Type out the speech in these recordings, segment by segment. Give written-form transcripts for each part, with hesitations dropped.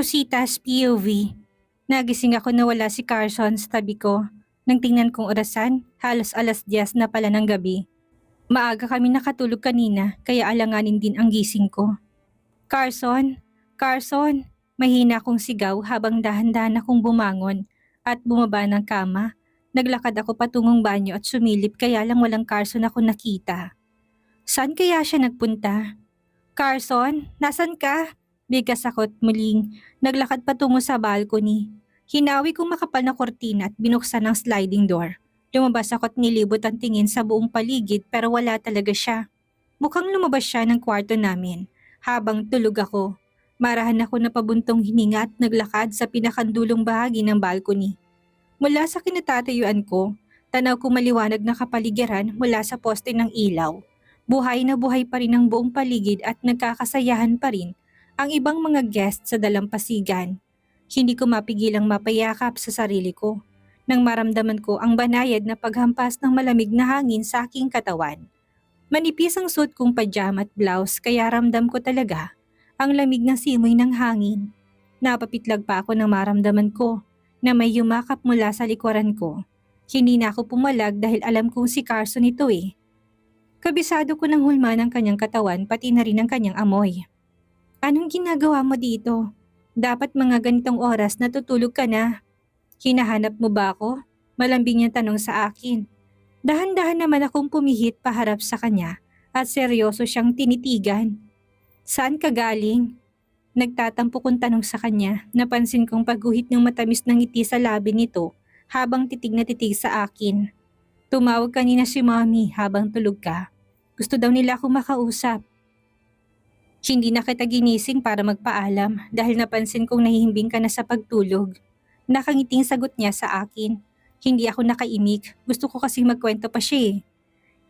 Rosita's POV. Nagising ako na wala si Carson sa tabi ko. Nang tingnan kong orasan, halos 10:00 na pala ng gabi. Maaga kami nakatulog kanina kaya alanganin din ang gising ko. Carson! Carson! Mahina akong sigaw habang dahan-dahan akong bumangon at bumaba ng kama. Naglakad ako patungong banyo at sumilip kaya lang walang Carson ako nakita. Saan kaya siya nagpunta? Carson, nasan ka? Bigkas ako't muling naglakad patungo sa balcony. Hinawi kong makapal na kortina at binuksan ang sliding door. Lumabas ako't nilibot ang tingin sa buong paligid pero wala talaga siya. Mukhang lumabas siya ng kwarto namin. Habang tulog ako, marahan ako na pabuntong hininga at naglakad sa pinakandulong bahagi ng balcony. Mula sa kinatatayuan ko, tanaw ko maliwanag na kapaligiran mula sa poste ng ilaw. Buhay na buhay pa rin ang buong paligid at nagkakasayahan pa rin ang ibang mga guests sa dalampasigan. Hindi ko mapigilang mapayakap sa sarili ko nang maramdaman ko ang banayad na paghampas ng malamig na hangin sa aking katawan. Manipis ang suot kong pajama at blouse kaya ramdam ko talaga ang lamig ng simoy ng hangin. Napapitlag pa ako nang maramdaman ko na may yumakap mula sa likuran ko. Hindi na ako pumalag dahil alam kong si Carson ito eh. Kabisado ko ng hulma ng kanyang katawan pati na rin ang kanyang amoy. Anong ginagawa mo dito? Dapat mga ganitong oras natutulog ka na. Hinahanap mo ba ako? Malambing niyang tanong sa akin. Dahan-dahan naman akong pumihit paharap sa kanya at seryoso siyang tinitigan. Saan ka galing? Nagtatampo kong tanong sa kanya. Napansin kong pagguhit ng matamis ng ngiti sa labi nito habang titig na titig sa akin. Tumawag kanina si Mommy habang tulog ka. Gusto daw nila akong makausap. Hindi na kita ginising para magpaalam dahil napansin kong nahihimbing ka na sa pagtulog. Nakangiting sagot niya sa akin. Hindi ako nakaimik. Gusto ko kasing magkwento pa siya eh.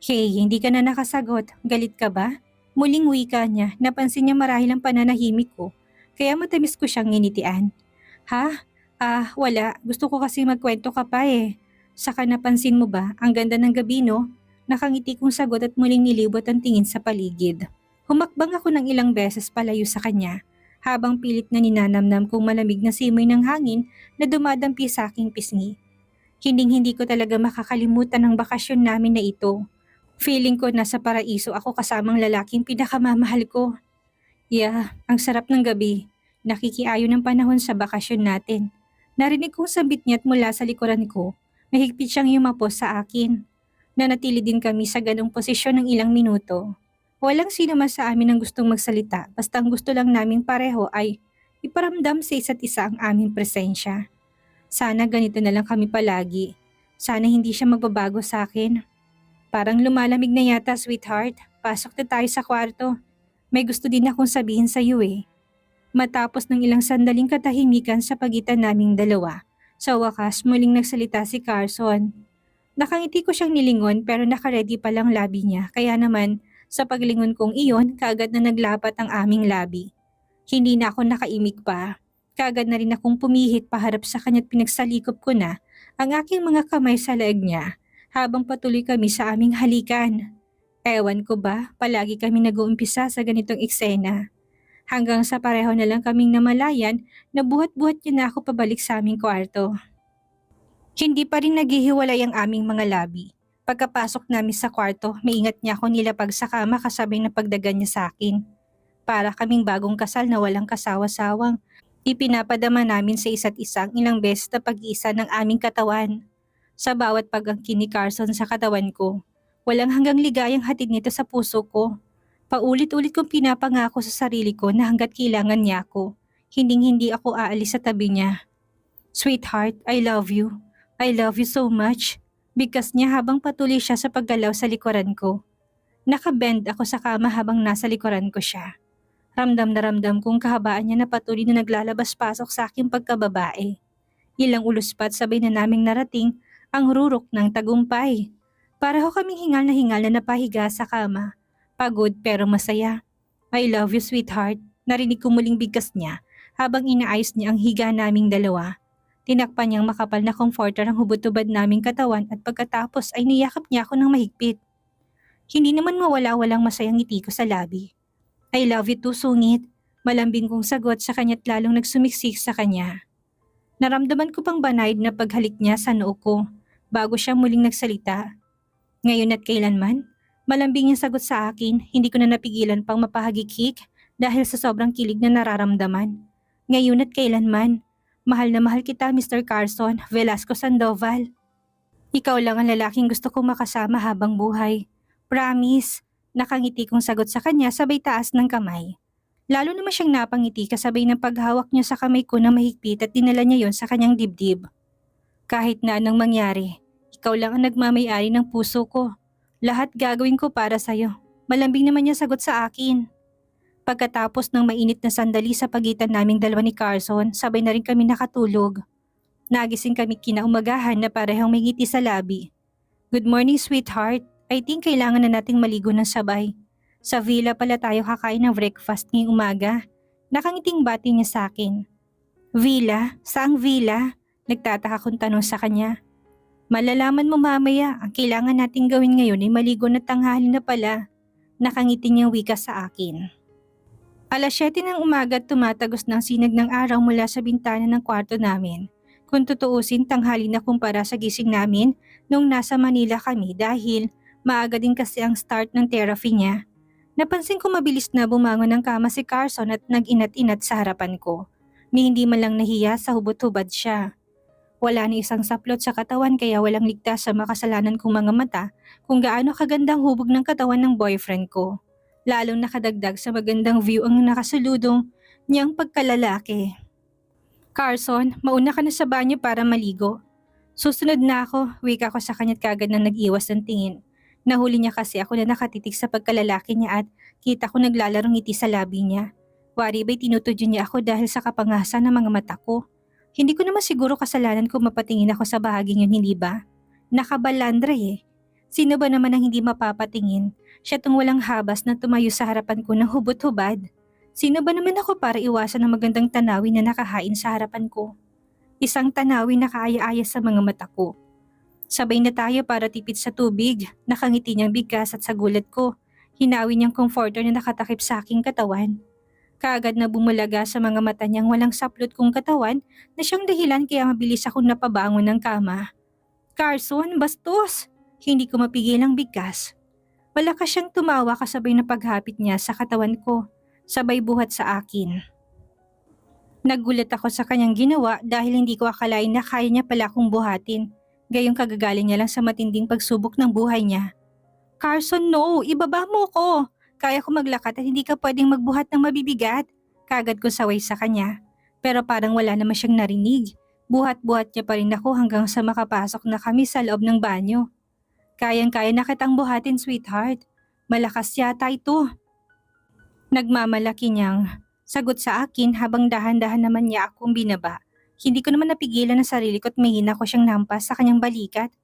Hey, hindi ka na nakasagot. Galit ka ba? Muling wika niya. Napansin niya marahil ang pananahimik ko. Kaya matamis ko siyang nginitian. Ha? Wala. Gusto ko kasi magkwento ka pa eh. Saka napansin mo ba? Ang ganda ng gabi no? Nakangiti kong sagot at muling nilibot ang tingin sa paligid. Humakbang ako ng ilang beses palayo sa kanya, habang pilit na ninanamnam kong malamig na simoy ng hangin na dumadampi sa aking pisngi. Hinding-hindi ko talaga makakalimutan ang bakasyon namin na ito. Feeling ko nasa paraiso ako kasamang lalaking pinakamamahal ko. Yeah, ang sarap ng gabi. Nakikiayo ng panahon sa bakasyon natin. Narinig kong sabit niya't mula sa likuran ko, mahigpit siyang yumapos sa akin. Nanatili din kami sa ganong posisyon ng ilang minuto. Walang sino man sa amin ang gustong magsalita basta ang gusto lang naming pareho ay iparamdam sa isa't isa ang aming presensya. Sana ganito na lang kami palagi. Sana hindi siya magbabago sa akin. Parang lumalamig na yata, sweetheart. Pasok na tayo sa kwarto. May gusto din akong sabihin sa iyo eh. Matapos ng ilang sandaling katahimikan sa pagitan naming dalawa, sa wakas muling nagsalita si Carson. Nakangiti ko siyang nilingon pero nakaredy pa lang labi niya kaya naman sa paglingon kong iyon, kaagad na naglapat ang aming labi. Hindi na ako nakaimik pa. Kaagad na rin akong pumihit paharap sa kanya't pinagsalikop ko na ang aking mga kamay sa leeg niya habang patuloy kami sa aming halikan. Ewan ko ba, palagi kami nag-uumpisa sa ganitong eksena. Hanggang sa pareho na lang kaming namalayan na buhat-buhat niya na ako pabalik sa aming kwarto. Hindi pa rin naghihiwalay ang aming mga labi. Pagkapasok namin sa kwarto, maingat niya ako nilapag sa kama kasabay na pagdagan niya sa akin. Para kaming bagong kasal na walang kasawa-sawang. Ipinapadama namin sa isa't isa ang ilang beses na pag-iisa ng aming katawan. Sa bawat pag-angkin ni Carson sa katawan ko, walang hanggang ligayang hatid nito sa puso ko. Paulit-ulit kong pinapangako sa sarili ko na hanggat kailangan niya ako, hinding-hindi ako aalis sa tabi niya. Sweetheart, I love you. I love you so much. Bigkas niya habang patuloy siya sa paggalaw sa likuran ko. Nakabend ako sa kama habang nasa likuran ko siya. Ramdam na ramdam kong kahabaan niya na patuloy na naglalabas-pasok sa aking pagkababae. Ilang uluspat sabay na naming narating ang rurok ng tagumpay. Pareho kaming hingal na napahiga sa kama. Pagod pero masaya. I love you sweetheart. Narinig ko muling bigkas niya habang inaayos niya ang higa naming dalawa. Tinakpan niyang makapal na comforter ang hubot-hubad naming katawan at pagkatapos ay niyakap niya ako ng mahigpit. Hindi naman mawala-walang masayang ngiti ko sa labi. I love you too, sungit. Malambing kong sagot sa kanya't lalong nagsumiksik sa kanya. Naramdaman ko pang banayad na paghalik niya sa noo ko bago siya muling nagsalita. Ngayon at kailanman, malambing yung sagot sa akin, hindi ko na napigilan pang mapahagikik dahil sa sobrang kilig na nararamdaman. Ngayon at kailanman, mahal na mahal kita Mr. Carson Velasco Sandoval. Ikaw lang ang lalaking gusto kong makasama habang buhay. Promise, nakangiti kong sagot sa kanya sabay taas ng kamay. Lalo naman siyang napangiti kasabay ng paghawak niya sa kamay ko na mahigpit at dinala niya yon sa kanyang dibdib. Kahit na anong mangyari, ikaw lang ang nagmamay-ari ng puso ko. Lahat gagawin ko para sa'yo. Malambing naman niya sagot sa akin. Pagkatapos ng mainit na sandali sa pagitan naming dalawa ni Carson, sabay na rin kami nakatulog. Nagising kami kinaumagahan na parehong may ngiti sa labi. Good morning sweetheart. I think kailangan na nating maligo ng sabay. Sa villa pala tayo kakain ng breakfast ngayong umaga. Nakangiting bati niya sa akin. Villa? Saang villa? Nagtataka kong tanong sa kanya. Malalaman mo mamaya, ang kailangan nating gawin ngayon ay maligo na tanghali na pala. Nakangiti niyang wika sa akin. Alas 7 ng umaga at tumatagos ng sinag ng araw mula sa bintana ng kwarto namin. Kung tutuusin, tanghali na kumpara sa gising namin nung nasa Manila kami dahil maaga din kasi ang start ng therapy niya. Napansin ko mabilis na bumangon ng kama si Carson at nag-inat-inat sa harapan ko. Ni hindi man lang nahiya sa hubot-hubad siya. Wala ni isang saplot sa katawan kaya walang ligtas sa makasalanan kong mga mata kung gaano kagandang hubog ng katawan ng boyfriend ko. Lalong nakadagdag sa magandang view ang nakasuludong niyang pagkalalaki. Carson, mauna ka na sa banyo para maligo. Susunod na ako, wika ko sa kanya't kagad na nag-iwas ng tingin. Nahuli niya kasi ako na nakatitig sa pagkalalaki niya at kita ko naglalarong ngiti sa labi niya. Wari ba'y tinutudyo niya ako dahil sa kapangasan ng mga mata ko. Hindi ko naman siguro kasalanan kung mapatingin ako sa bahaging yun, hindi ba? Nakabalandra eh. Sino ba naman ang hindi mapapatingin? Siya tong walang habas na tumayo sa harapan ko ng hubot-hubad. Sino ba naman ako para iwasan ng magandang tanawin na nakahain sa harapan ko? Isang tanawin na kaaya-aya sa mga mata ko. Sabay na tayo para tipid sa tubig, nakangiti niyang bigkas at sa gulat ko. Hinawi niyang comforter na nakatakip sa aking katawan. Kaagad na bumulaga sa mga mata niyang walang saplot kong katawan na siyang dahilan kaya mabilis akong napabangon ng kama. Carson, bastos! Hindi ko mapigil ang bigkas. Malakas siyang tumawa kasabay na paghapit niya sa katawan ko, sabay buhat sa akin. Naggulat ako sa kanyang ginawa dahil hindi ko akalain na kaya niya pala akong buhatin. Gayong kagagaling niya lang sa matinding pagsubok ng buhay niya. Carson, no! Ibaba mo ko! Kaya ko maglakad at hindi ka pwedeng magbuhat ng mabibigat. Kagad ko saway sa kanya. Pero parang wala naman siyang narinig. Buhat-buhat niya pa rin ako hanggang sa makapasok na kami sa loob ng banyo. Kayang-kaya na kitang buhatin, sweetheart. Malakas yata ito. Nagmamalaki niyang sagot sa akin habang dahan-dahan naman niya akong binaba. Hindi ko naman napigilan ang sarili ko at mahina ko siyang nampas sa kanyang balikat.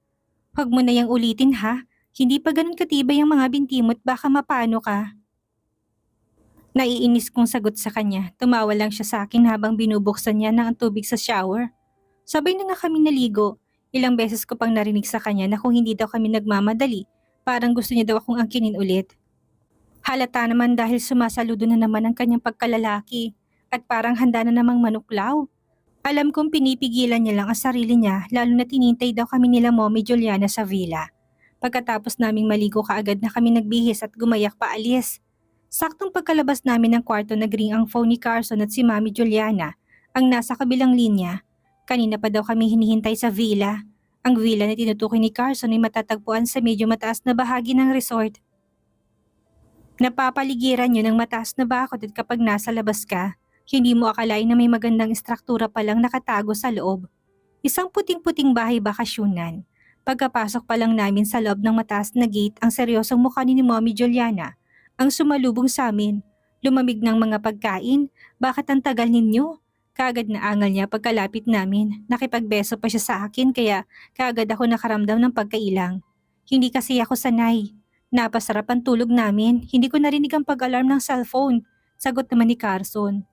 Huwag mo na yang ulitin ha. Hindi pa ganun katibay ang mga binti mo at baka mapano ka. Naiinis kong sagot sa kanya. Tumawa lang siya sa akin habang binubuksan niya ng tubig sa shower. Sabay na nga kami naligo. Ilang beses ko pang narinig sa kanya na kung hindi daw kami nagmamadali, parang gusto niya daw akong angkinin ulit. Halata naman dahil sumasaludo na naman ang kanyang pagkalalaki at parang handa na namang manuklaw. Alam kong pinipigilan niya lang ang sarili niya lalo na tinintay daw kami nila Mommy Juliana sa villa. Pagkatapos naming maligo kaagad na kami nagbihis at gumayak paalis. Saktong pagkalabas namin ng kwarto nagring ang phone ni Carson at si Mami Juliana ang nasa kabilang linya. Kanina pa daw kami hinihintay sa villa. Ang villa na tinutukoy ni Carson ay matatagpuan sa medyo mataas na bahagi ng resort. Napapaligiran yun ng mataas na bakod at kapag nasa labas ka, hindi mo akalain na may magandang istruktura palang nakatago sa loob. Isang puting-puting bahay bakasyunan. Pagkapasok pa lang namin sa loob ng mataas na gate, ang seryosong mukha ni Mommy Juliana ang sumalubong sa amin. Lumamig ng mga pagkain, bakit ang tagal ninyo? Kaagad na angal niya pagkalapit namin. Nakipagbeso pa siya sa akin kaya kaagad ako nakaramdam ng pagkailang. Hindi kasi ako sanay. Napasarap ang tulog namin, hindi ko narinig ang pag-alarm ng cellphone. Sagot naman ni Carson.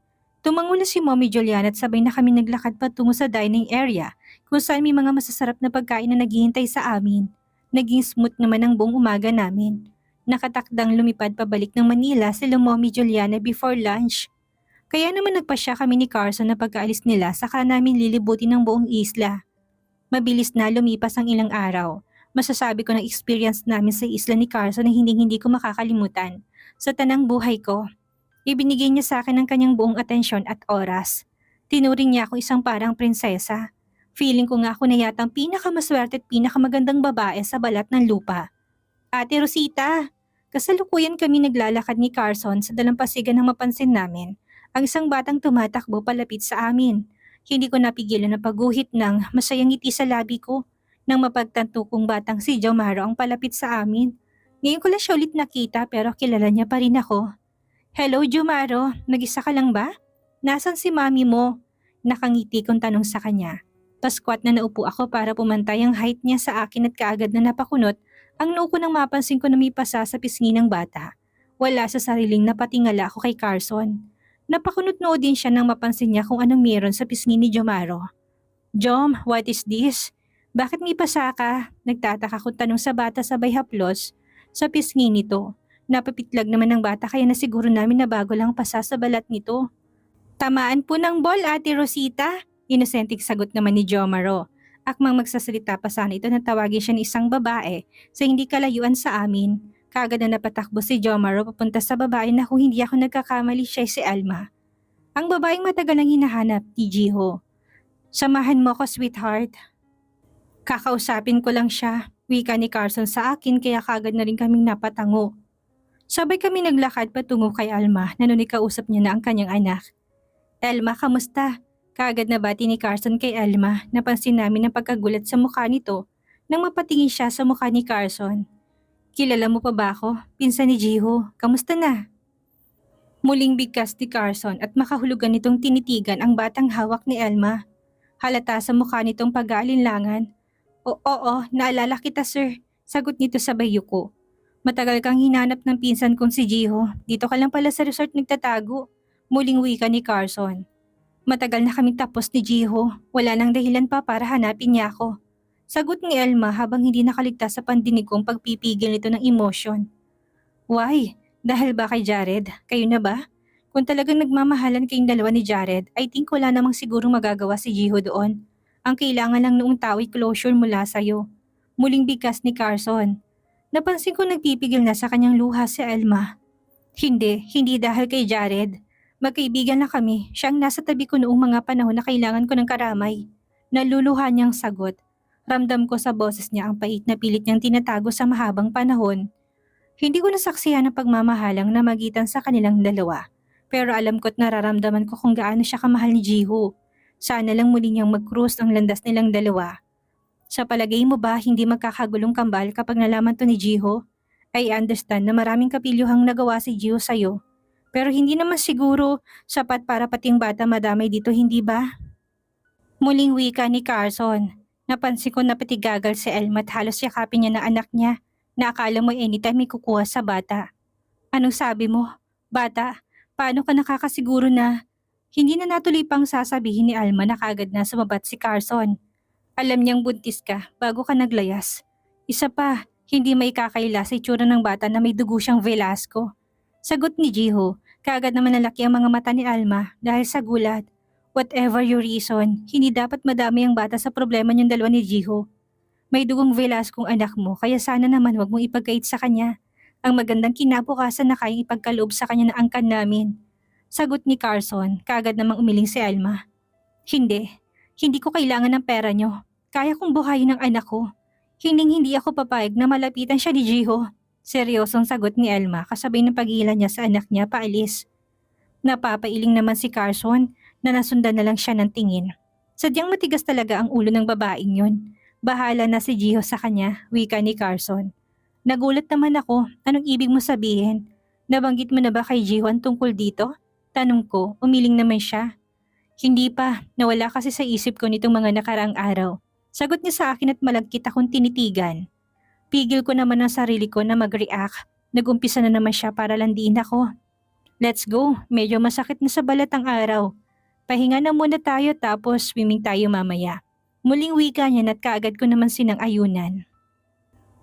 Tumango na si Mommy Juliana at sabay na kami naglakad patungo sa dining area kung saan may mga masasarap na pagkain na naghihintay sa amin. Naging smooth naman ang buong umaga namin. Nakatakdang lumipad pabalik ng Manila sila Mommy Juliana before lunch. Kaya naman nagpasya kami ni Carson na pagkaalis nila saka namin lilibutin ng buong isla. Mabilis na lumipas ang ilang araw. Masasabi ko na experience namin sa isla ni Carson na hindi ko makakalimutan. Sa tanang buhay ko, ibinigay niya sa akin ang kanyang buong atensyon at oras. Tinuring niya ako isang parang prinsesa. Feeling ko nga ako na yatang pinakamaswerte at pinakamagandang babae sa balat ng lupa. Ate Rosita, kasalukuyan kami naglalakad ni Carson sa dalampasigan nang mapansin namin ang isang batang tumatakbo palapit sa amin. Hindi ko napigilan na pagguhit ng masayang ngiti sa labi ko nang mapagtanto kong batang si Jomaro ang palapit sa amin. Ngayon ko lang siya ulit nakita pero kilala niya pa rin ako. Hello Jomaro, nag-isa ka lang ba? Nasaan si mami mo? Nakangiti kong tanong sa kanya. Paskwat na naupo ako para pumantay ang height niya sa akin at kaagad na napakunot ang noo ko nang mapansin ko na may pasa sa pisngi ng bata. Wala sa sariling napatingala ako kay Carson. Napakunot noo din siya nang mapansin niya kung anong meron sa pisngi ni Jomaro. Jom, what is this? Bakit may pasa ka? Nagtataka kong tanong sa bata sabay haplos sa pisngi nito. Napapitlag naman ng bata kaya nasiguro namin na bago lang pasa sa balat nito. Tamaan po ng ball, Ate Rosita. Inosenteng sagot naman ni Jomaro. Akmang magsasalita pa sana ito na tawagin siya ng isang babae sa hindi kalayuan sa amin. Kaagad na napatakbo si Jomaro papunta sa babae na kung hindi ako nagkakamali siya si Alma. Ang babaeng matagal nang hinahanap ni Jiho. Samahan mo ko, sweetheart. Kakausapin ko lang siya. Wika ni Carson sa akin kaya kaagad na rin kaming napatango. Sabay kami naglakad patungo kay Alma na nung ikausap niya na ang kanyang anak. Elma, kamusta? Kaagad na bati ni Carson kay Alma. Napansin namin ang pagkagulat sa mukha nito nang mapatingin siya sa mukha ni Carson. Kilala mo pa ba ako? Pinsan ni Jiho. Kamusta na? Muling bigkas ni Carson at makahulugan nitong tinitigan ang batang hawak ni Elma. Halata sa mukha nitong pag-aalinlangan. Oo, naalala kita sir. Sagot nito sabay yuko. Matagal kang hinanap ng pinsan kong si Jiho. Dito ka lang pala sa resort nagtatago. Muling wika ni Carson. Matagal na kaming tapos ni Jiho. Wala nang dahilan pa para hanapin niya ako. Sagot ni Elma habang hindi nakaligtas sa pandinig kong pagpipigil nito ng emosyon. Why? Dahil ba kay Jared? Kayo na ba? Kung talagang nagmamahalan kayong dalawa ni Jared, I think wala namang sigurong magagawa si Jiho doon. Ang kailangan lang noong tao ay closure mula sa'yo. Muling bigkas ni Carson. Napansin ko nagpipigil na sa kanyang luha si Elma. Hindi dahil kay Jared. Magkaibigan na kami, siyang nasa tabi ko noong mga panahon na kailangan ko ng karamay. Naluluha niyang sagot. Ramdam ko sa boses niya ang pait na pilit niyang tinatago sa mahabang panahon. Hindi ko nasaksihan ang pagmamahalang na magitan sa kanilang dalawa. Pero alam ko't nararamdaman ko kung gaano siya kamahal ni Jiho. Sana lang muli niyang mag-cruise ang landas nilang dalawa. Sa palagay mo ba hindi magkakagulong kambal kapag nalaman to ni Jiho? I understand na maraming kapilyuhang nagawa si Jiho sa'yo. Pero hindi naman siguro sapat para pating bata madamay dito, hindi ba? Muling wika ni Carson. Napansin ko na pati gagal si Elma at halos yakapin niya na anak niya na akala mo anytime may kukuha sa bata. Anong sabi mo? Bata, paano ka nakakasiguro na hindi na natuloy pang sasabihin ni Alma na kagad na sumabat si Carson? Alam niyang buntis ka bago ka naglayas. Isa pa, hindi may kakaila sa itsura ng bata na may dugo siyang Velasco. Sagot ni Jiho. Kaagad naman nalaki ang mga mata ni Alma dahil sa gulat. Whatever your reason, hindi dapat madami ang bata sa problema niyong dalawa ni Jiho. May dugong Velascong anak mo kaya sana naman wag mong ipagkait sa kanya. Ang magandang kinabukasan na kayang ipagkaloob sa kanya na angkan namin. Sagot ni Carson, kaagad namang umiling si Alma. Hindi ko kailangan ng pera niyo. Kaya kong buhayin ang anak ko. Hindi ako papayag na malapitan siya ni Jiho. Seryosong sagot ni Elma kasabay ng pag-iilan niya sa anak niya paalis. Napapailing naman si Carson na nasundan na lang siya ng tingin. Sadyang matigas talaga ang ulo ng babaeng yun. Bahala na si Jiho sa kanya, wika ni Carson. Nagulat naman ako, anong ibig mo sabihin? Nabanggit mo na ba kay Jiho ang tungkol dito? Tanong ko, umiling naman siya. Hindi pa, nawala kasi sa isip ko nitong mga nakaraang araw. Sagot niya sa akin at malagkit akong tinitigan. Pigil ko naman ang sarili ko na mag-react. Nag-umpisa na naman siya para landiin ako. Let's go, medyo masakit na sa balat ang araw. Pahinga na muna tayo tapos swimming tayo mamaya. Muling wika niya at kaagad ko naman sinang ayunan.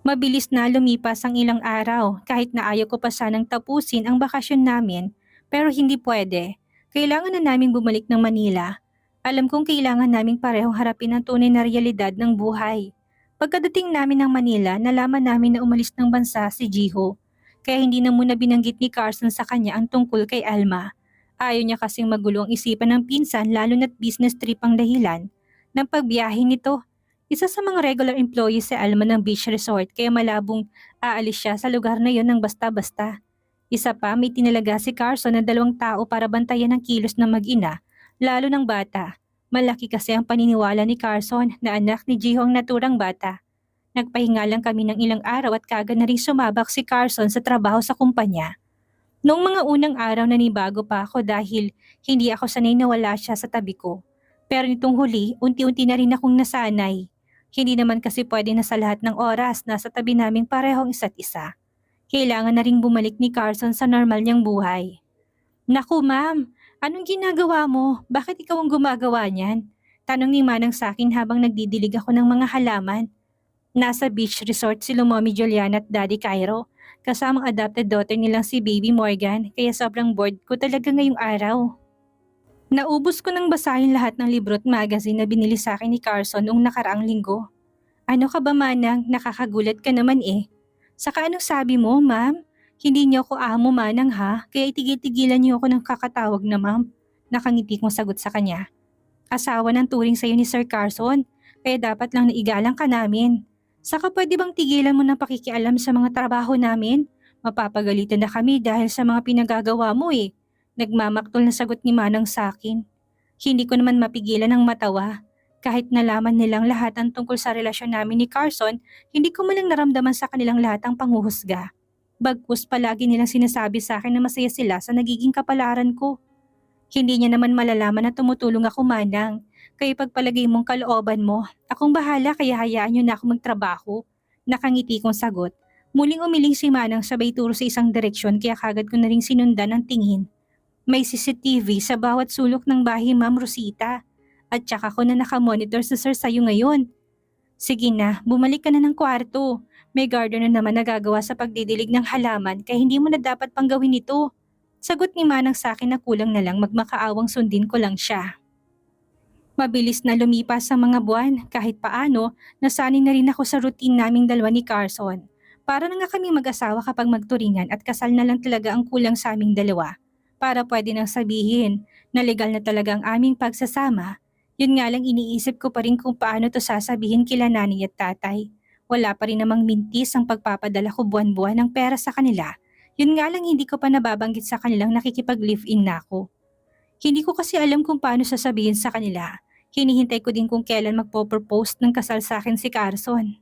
Mabilis na lumipas ang ilang araw kahit na ayaw ko pa sanang tapusin ang bakasyon namin pero hindi pwede. Kailangan na naming bumalik ng Manila. Alam kong kailangan naming parehong harapin ang tunay na realidad ng buhay. Pagkadating namin ng Manila, nalaman namin na umalis ng bansa si Jiho. Kaya hindi na muna binanggit ni Carson sa kanya ang tungkol kay Alma. Ayaw niya kasing magulo ang isipan ng pinsan lalo na't business trip ang dahilan ng pagbiyahe nito. Isa sa mga regular employees si Alma ng beach resort kaya malabong aalis siya sa lugar na yon ng basta-basta. Isa pa, may tinalaga si Carson na 2 tao para bantayan ang kilos ng mag-ina, lalo ng bata. Malaki kasi ang paniniwala ni Carson na anak ni Jiho ang naturang bata. Nagpahinga lang kami ng ilang araw at kaagad na rin sumabak si Carson sa trabaho sa kumpanya. Noong mga unang araw nanibago pa ako dahil hindi ako sanay na wala siya sa tabi ko. Pero nitong huli, unti-unti na rin akong nasanay. Hindi naman kasi pwede na sa lahat ng oras nasa tabi naming parehong isa't isa. Kailangan na ring bumalik ni Carson sa normal niyang buhay. Naku ma'am, anong ginagawa mo? Bakit ikaw ang gumagawa niyan? Tanong ni Manang sa akin habang nagdidilig ako ng mga halaman. Nasa beach resort si Mommy Juliana at Daddy Cairo. Kasamang adopted daughter nilang si Baby Morgan kaya sobrang bored ko talaga ngayong araw. Naubos ko nang basahin lahat ng libro at magazine na binili sa akin ni Carson noong nakaraang linggo. Ano ka ba Manang? Nakakagulat ka naman eh. Saka anong sabi mo, ma'am? Hindi niyo ako amo Manang ha, kaya itigil-tigilan niyo ako ng kakatawag na ma'am. Nakangiti kong sagot sa kanya. Asawa ng turing sa'yo ni Sir Carson, kaya dapat lang naigalang ka namin. Saka pwede bang tigilan mo ng pakikialam sa mga trabaho namin? Mapapagalitan na kami dahil sa mga pinagagawa mo eh. Nagmamaktol na sagot ni Manang sa akin. Hindi ko naman mapigilan ng matawa. Kahit nalaman nilang lahat ang tungkol sa relasyon namin ni Carson, hindi ko malang naramdaman sa kanilang lahat ang panghuhusga. Bagkus palagi nilang sinasabi sa akin na masaya sila sa nagiging kapalaran ko. Hindi niya naman malalaman na tumutulong ako Manang. Kaya pagpalagay mong kalooban mo, akong bahala kaya hayaan niyo na ako magtrabaho. Nakangiti kong sagot. Muling umiling si Manang sabay turo sa isang direksyon kaya kagad ko na ring sinundan ang tingin. May CCTV sa bawat sulok ng bahay Ma'am Rosita. At tsaka ko na nakamonitor sa sir sa'yo ngayon. Sige na, bumalik ka na ng kwarto. May gardener naman nagagawa sa pagdidilig ng halaman kaya hindi mo na dapat pang gawin ito. Sagot ni Manang sa akin na kulang na lang magmakaawang sundin ko lang siya. Mabilis na lumipas ang mga buwan kahit paano nasanay na rin ako sa routine naming dalawa ni Carson. Para na nga kami mag-asawa kapag magturingan at kasal na lang talaga ang kulang sa aming dalawa. Para pwede nang sabihin na legal na talaga ang aming pagsasama. Yun nga lang iniisip ko pa rin kung paano to sasabihin kila nanay at tatay. Wala pa rin namang mintis ang pagpapadala ko buwan-buwan ng pera sa kanila. Yun nga lang hindi ko pa nababanggit sa kanilang nakikipag-live-in na ako. Hindi ko kasi alam kung paano sasabihin sa kanila. Hinihintay ko din kung kailan magpo-propose ng kasal sa akin si Carson.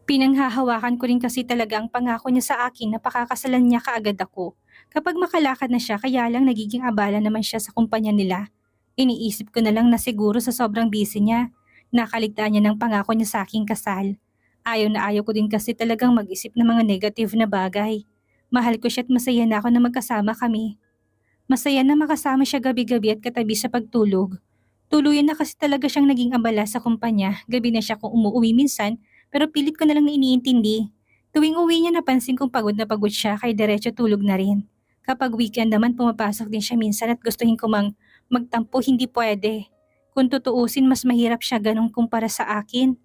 Pinanghahawakan ko rin kasi talaga ang pangako niya sa akin na pakakasalan niya kaagad ako. Kapag makalakad na siya kaya lang nagiging abala naman siya sa kumpanya nila. Iniisip ko na lang na siguro sa sobrang busy niya, nakaligtaan niya ng pangako niya sa aking kasal. Ayaw na ayaw ko din kasi talagang mag-isip ng mga negative na bagay. Mahal ko siya at masaya na ako na magkasama kami. Masaya na makasama siya gabi-gabi at katabi sa pagtulog. Tuluyan na kasi talaga siyang naging abala sa kumpanya, gabi na siya kung umuwi minsan pero pilit ko na lang na iniintindi. Tuwing uwi niya napansin kong pagod na pagod siya kaya diretso tulog na rin. Kapag weekend naman pumapasok din siya minsan at gustuhin ko magtampo hindi pwede. Kung tutuusin mas mahirap siya ganun kumpara sa akin.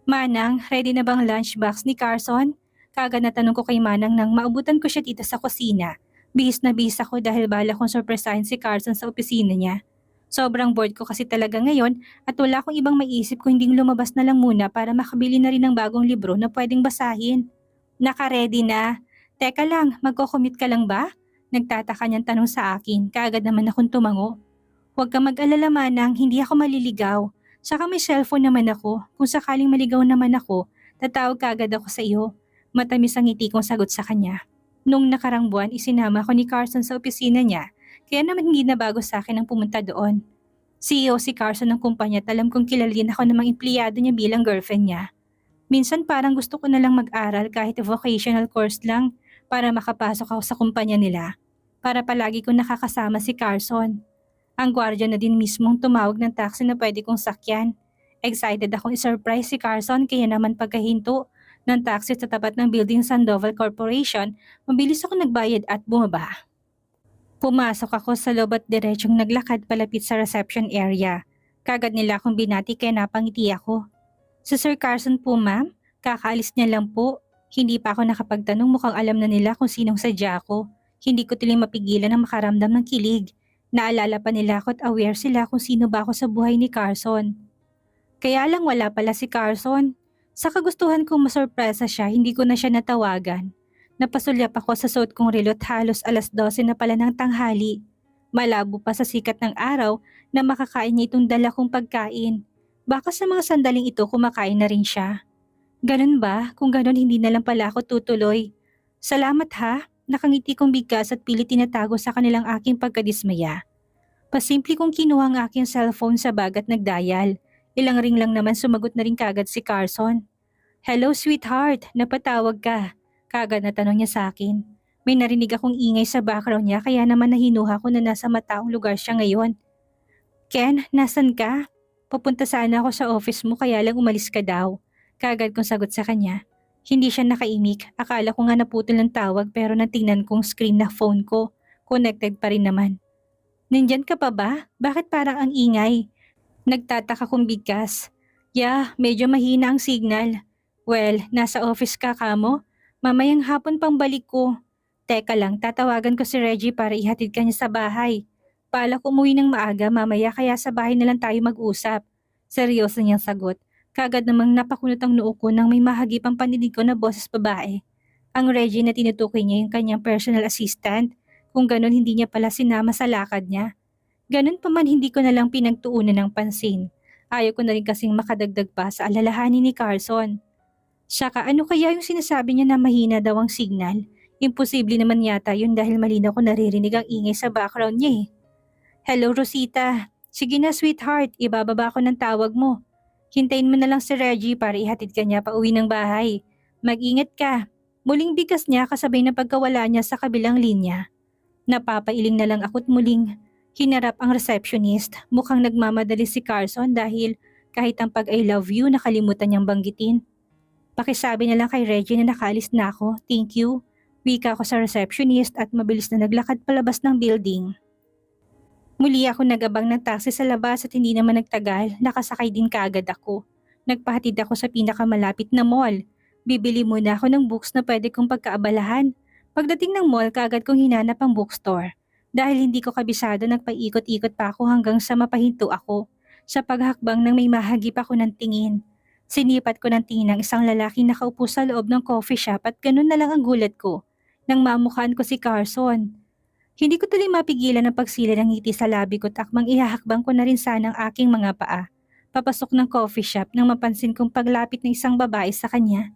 Manang, ready na bang lunchbox ni Carson? Kaagad na tanong ko kay Manang nang maabutan ko siya dito sa kusina. Bihis na bihis ako dahil bala kong surpresahin si Carson sa opisina niya. Sobrang bored ko kasi talaga ngayon at wala akong ibang maisip kung hindi lumabas na lang muna para makabili na rin ng bagong libro na pwedeng basahin. Naka-ready na. Teka lang, magko-commute ka lang ba? Nagtataka niyang tanong sa akin, kaagad naman akong tumango. Huwag kang mag-alala Manang, hindi ako maliligaw. Saka may cellphone naman ako, kung sakaling maligaw naman ako, tatawag kaagad ako sa iyo. Matamis ang ngiti kong sagot sa kanya. Nung nakarang buwan, isinama ko ni Carson sa opisina niya, kaya naman hindi na bago sa akin ang pumunta doon. CEO si Carson ng kumpanya at alam kong kilalin ako ng mga empleyado niya bilang girlfriend niya. Minsan parang gusto ko na lang mag-aral kahit vocational course lang para makapasok ako sa kumpanya nila. Para palagi kong nakakasama si Carson. Ang gwardiya na din mismong tumawag ng taxi na pwede kong sakyan. Excited akong i-surprise si Carson kaya naman pagkahinto ng taxi sa tapat ng building Sandoval Corporation, mabilis ako nagbayad at bumaba. Pumasok ako sa loob at diretsyong naglakad palapit sa reception area. Kagad nila akong binati kaya napangiti ako. Sa Sir Carson po ma'am, kakaalis niya lang po. Hindi pa ako nakapagtanong, mukhang alam na nila kung sinong sadya ko. Hindi ko tuloy mapigilan na makaramdam ng kilig. Naalala pa nila ako at aware sila kung sino ba ako sa buhay ni Carson. Kaya lang wala pala si Carson. Sa kagustuhan kong masurpresa siya, hindi ko na siya natawagan. Napasulyap ako sa suot kong relo at halos 12:00 na pala ng tanghali. Malabo pa sa sikat ng araw na makakain niya itong dala kong pagkain. Baka sa mga sandaling ito kumakain na rin siya. Ganun ba? Kung ganun hindi na lang pala ako tutuloy. Salamat ha. Nakangiti kong bigkas at pilit tinatago sa kanilang aking pagkadismaya. Pasimple kong kinuha ang aking cellphone sa bag at nagdial. Ilang ring lang naman sumagot na rin kagad si Carson. Hello sweetheart, napatawag ka. Kagad na tanong niya sa akin. May narinig akong ingay sa background niya kaya naman nahinuha ko na nasa mataong lugar siya ngayon. Ken, nasan ka? Papunta sana ako sa office mo kaya lang umalis ka daw. Kagad kong sagot sa kanya. Hindi siya nakaimik. Akala ko nga naputol ng tawag pero natingnan kong screen na phone ko. Connected pa rin naman. Nandyan ka pa ba? Bakit parang ang ingay? Nagtataka kong bigkas. Medyo mahina ang signal. Well, nasa office ka kamo? Mamayang hapon pang balik ko. Teka lang, tatawagan ko si Reggie para ihatid ka niya sa bahay. Balak umuwi ng maaga mamaya kaya sa bahay na lang tayo mag-usap. Seryoso niyang sagot. Kagad namang napakunot ang noo ko nang may mahagip ang paninig ko na boses babae. Ang Reggie na tinutukoy niya yung kanyang personal assistant. Kung ganun hindi niya pala sinama sa lakad niya. Ganun pa man hindi ko na lang pinagtuunan ng pansin. Ayaw ko na rin kasing makadagdag pa sa alalahanin ni Carson. Saka ano kaya yung sinasabi niya na mahina daw ang signal? Imposible naman yata yun dahil malinaw ko naririnig ang ingay sa background niya eh. Hello Rosita. Sige na sweetheart, ibababa ko ng tawag mo. Hintayin mo na lang si Reggie para ihatid ka niya pa uwi ng bahay. Mag-ingat ka. Muling bigkas niya kasabay na pagkawala niya sa kabilang linya. Napapailing na lang ako't muling hinarap ang receptionist. Mukhang nagmamadali si Carson dahil kahit ang pag I love you nakalimutan niyang banggitin. Pakisabi na lang kay Reggie na nakaalis na ako. Thank you. Wika ako sa receptionist at mabilis na naglakad palabas ng building. Muli ako nagabang ng taxi sa labas at hindi naman nagtagal, nakasakay din kaagad ako. Nagpahatid ako sa pinakamalapit na mall. Bibili muna ako ng books na pwede kong pagkaabalahan. Pagdating ng mall, kaagad kong hinanap ang bookstore. Dahil hindi ko kabisado, nagpaikot-ikot pa ako hanggang sa mapahinto ako. Sa paghakbang nang may mahagip ako ng tingin. Sinipat ko ng tingin ng isang lalaking nakaupo sa loob ng coffee shop at ganun na lang ang gulat ko. Nang mamukhaan ko si Carson. Hindi ko tuloy mapigilan ang pagsila ng ngiti sa labi ko at akmang ihahakbang ko na rin sana ang aking mga paa. Papasok ng coffee shop nang mapansin kong paglapit ng isang babae sa kanya.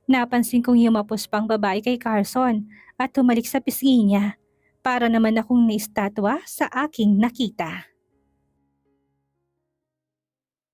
Napansin kong humapos pang babae kay Carson at humalik sa pisngi niya. Para naman akong naistatwa sa aking nakita.